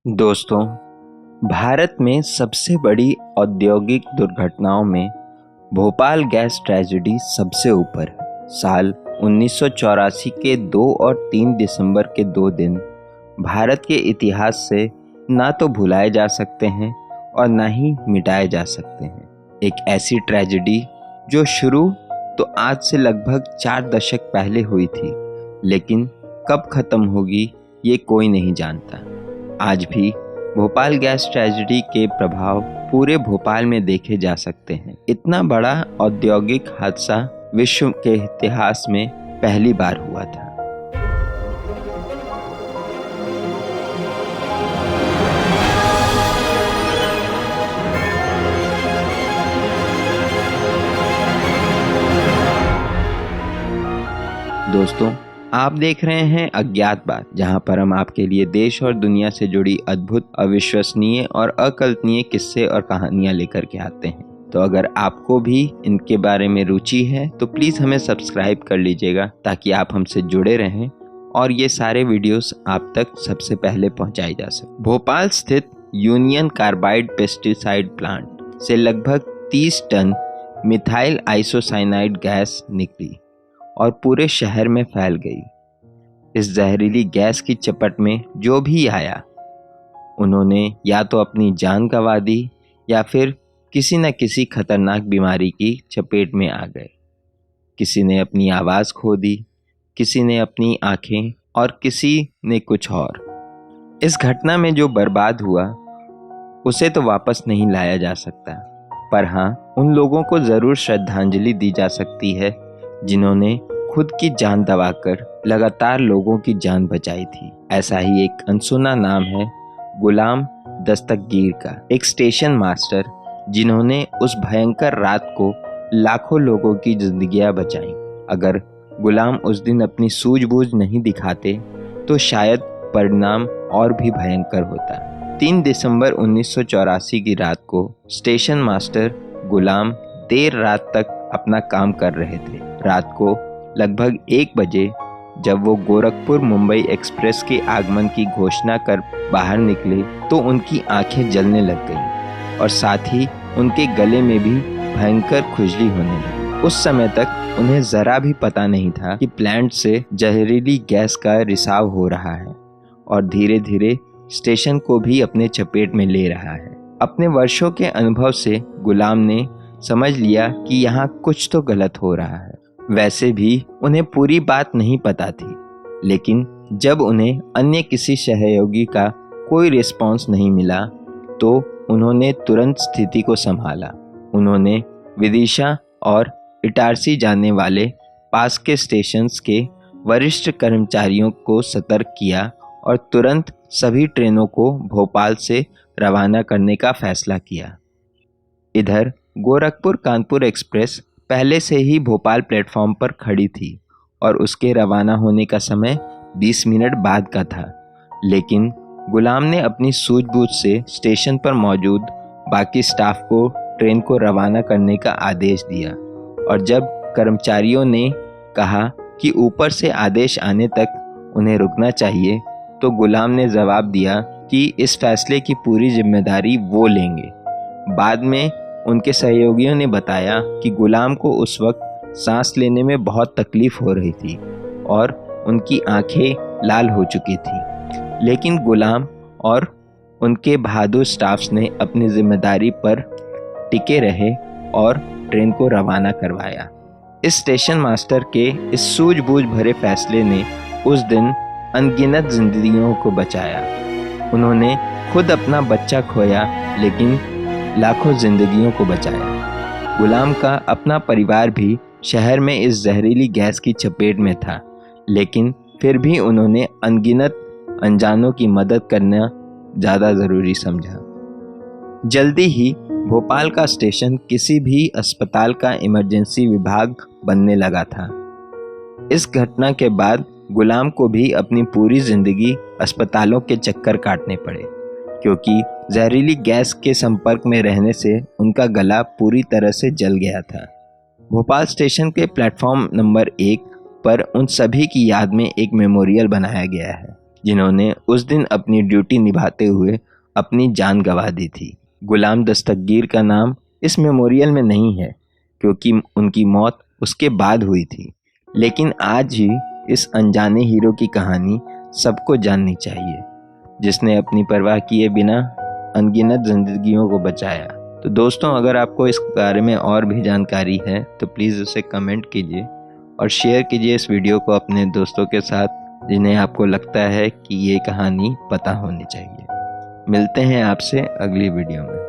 दोस्तों, भारत में सबसे बड़ी औद्योगिक दुर्घटनाओं में भोपाल गैस ट्रेजेडी सबसे ऊपर है। साल 1984 के 2 और 3 दिसंबर के 2 दिन भारत के इतिहास से ना तो भुलाए जा सकते हैं और ना ही मिटाए जा सकते हैं। एक ऐसी ट्रेजेडी जो शुरू तो आज से लगभग 4 दशक पहले हुई थी, लेकिन कब खत्म होगी ये कोई नहीं जानता। आज भी भोपाल गैस ट्रेजेडी के प्रभाव पूरे भोपाल में देखे जा सकते हैं। इतना बड़ा औद्योगिक हादसा विश्व के इतिहास में पहली बार हुआ था। दोस्तों, आप देख रहे हैं अज्ञात बात, जहां पर हम आपके लिए देश और दुनिया से जुड़ी अद्भुत, अविश्वसनीय और अकल्पनीय किस्से और कहानियां लेकर के आते हैं। तो अगर आपको भी इनके बारे में रुचि है तो प्लीज़ हमें सब्सक्राइब कर लीजिएगा, ताकि आप हमसे जुड़े रहें और ये सारे वीडियोस आप तक सबसे पहले पहुंचाए जा सके। भोपाल स्थित यूनियन कार्बाइड पेस्टिसाइड प्लांट से लगभग 30 टन मिथाइल आइसोसाइनाइड गैस निकली और पूरे शहर में फैल गई। इस जहरीली गैस की चपेट में जो भी आया, उन्होंने या तो अपनी जान गंवा दी या फिर किसी न किसी खतरनाक बीमारी की चपेट में आ गए। किसी ने अपनी आवाज़ खो दी, किसी ने अपनी आंखें और किसी ने कुछ और। इस घटना में जो बर्बाद हुआ उसे तो वापस नहीं लाया जा सकता, पर हाँ, उन लोगों को ज़रूर श्रद्धांजलि दी जा सकती है जिन्होंने खुद की जान दबाकर लगातार लोगों की जान बचाई थी। ऐसा ही एक अनसुना नाम है गुलाम दस्तगीर का, एक स्टेशन मास्टर जिन्होंने उस भयंकर रात को लाखों लोगों की जिंदगियां बचाई। अगर गुलाम उस दिन अपनी सूझबूझ नहीं दिखाते तो शायद परिणाम और भी भयंकर होता। 3 दिसंबर 1984 की रात को स्टेशन मास्टर गुलाम देर रात तक अपना काम कर रहे थे। रात को लगभग 1 बजे जब वो गोरखपुर मुंबई एक्सप्रेस के आगमन की घोषणा कर बाहर निकले तो उनकी आंखें जलने लग गईं और साथ ही उनके गले में भी भयंकर खुजली होने लगी। उस समय तक उन्हें जरा भी पता नहीं था कि प्लांट से जहरीली गैस का रिसाव हो रहा है और धीरे धीरे स्टेशन को भी अपने चपेट में ले रहा है। अपने वर्षों के अनुभव से गुलाम ने समझ लिया कि यहाँ कुछ तो गलत हो रहा है। वैसे भी उन्हें पूरी बात नहीं पता थी, लेकिन जब उन्हें अन्य किसी सहयोगी का कोई रिस्पॉन्स नहीं मिला तो उन्होंने तुरंत स्थिति को संभाला। उन्होंने विदिशा और इटारसी जाने वाले पास के स्टेशंस के वरिष्ठ कर्मचारियों को सतर्क किया और तुरंत सभी ट्रेनों को भोपाल से रवाना करने का फैसला किया। इधर गोरखपुर कानपुर एक्सप्रेस पहले से ही भोपाल प्लेटफॉर्म पर खड़ी थी और उसके रवाना होने का समय 20 मिनट बाद का था, लेकिन गुलाम ने अपनी सूझबूझ से स्टेशन पर मौजूद बाकी स्टाफ को ट्रेन को रवाना करने का आदेश दिया। और जब कर्मचारियों ने कहा कि ऊपर से आदेश आने तक उन्हें रुकना चाहिए, तो गुलाम ने जवाब दिया कि इस फैसले की पूरी जिम्मेदारी वो लेंगे। बाद में उनके सहयोगियों ने बताया कि गुलाम को उस वक्त सांस लेने में बहुत तकलीफ हो रही थी और उनकी आंखें लाल हो चुकी थी, लेकिन गुलाम और उनके बहादुर स्टाफ्स ने अपनी जिम्मेदारी पर टिके रहे और ट्रेन को रवाना करवाया। इस स्टेशन मास्टर के इस सूझबूझ भरे फैसले ने उस दिन अनगिनत जिंदगियों को बचाया। उन्होंने खुद अपना बच्चा खोया, लेकिन लाखों जिंदगियों को बचाया। गुलाम का अपना परिवार भी शहर में इस जहरीली गैस की चपेट में था, लेकिन फिर भी उन्होंने अनगिनत अनजानों की मदद करना ज़्यादा ज़रूरी समझा। जल्दी ही भोपाल का स्टेशन किसी भी अस्पताल का इमरजेंसी विभाग बनने लगा था। इस घटना के बाद गुलाम को भी अपनी पूरी ज़िंदगी अस्पतालों के चक्कर काटने पड़े, क्योंकि जहरीली गैस के संपर्क में रहने से उनका गला पूरी तरह से जल गया था। भोपाल स्टेशन के प्लेटफॉर्म नंबर 1 पर उन सभी की याद में एक मेमोरियल बनाया गया है। जिन्होंने उस दिन अपनी ड्यूटी निभाते हुए अपनी जान गंवा दी थी। गुलाम दस्तगीर का नाम इस मेमोरियल में नहीं है क्योंकि उनकी मौत उसके बाद हुई थी, लेकिन आज ही इस अनजाने हीरो की कहानी सबको जाननी चाहिए, जिसने अपनी परवाह किए बिना अनगिनत जिंदगियों को बचाया। तो दोस्तों, अगर आपको इस बारे में और भी जानकारी है तो प्लीज़ उसे कमेंट कीजिए और शेयर कीजिए इस वीडियो को अपने दोस्तों के साथ जिन्हें आपको लगता है कि ये कहानी पता होनी चाहिए। मिलते हैं आपसे अगली वीडियो में।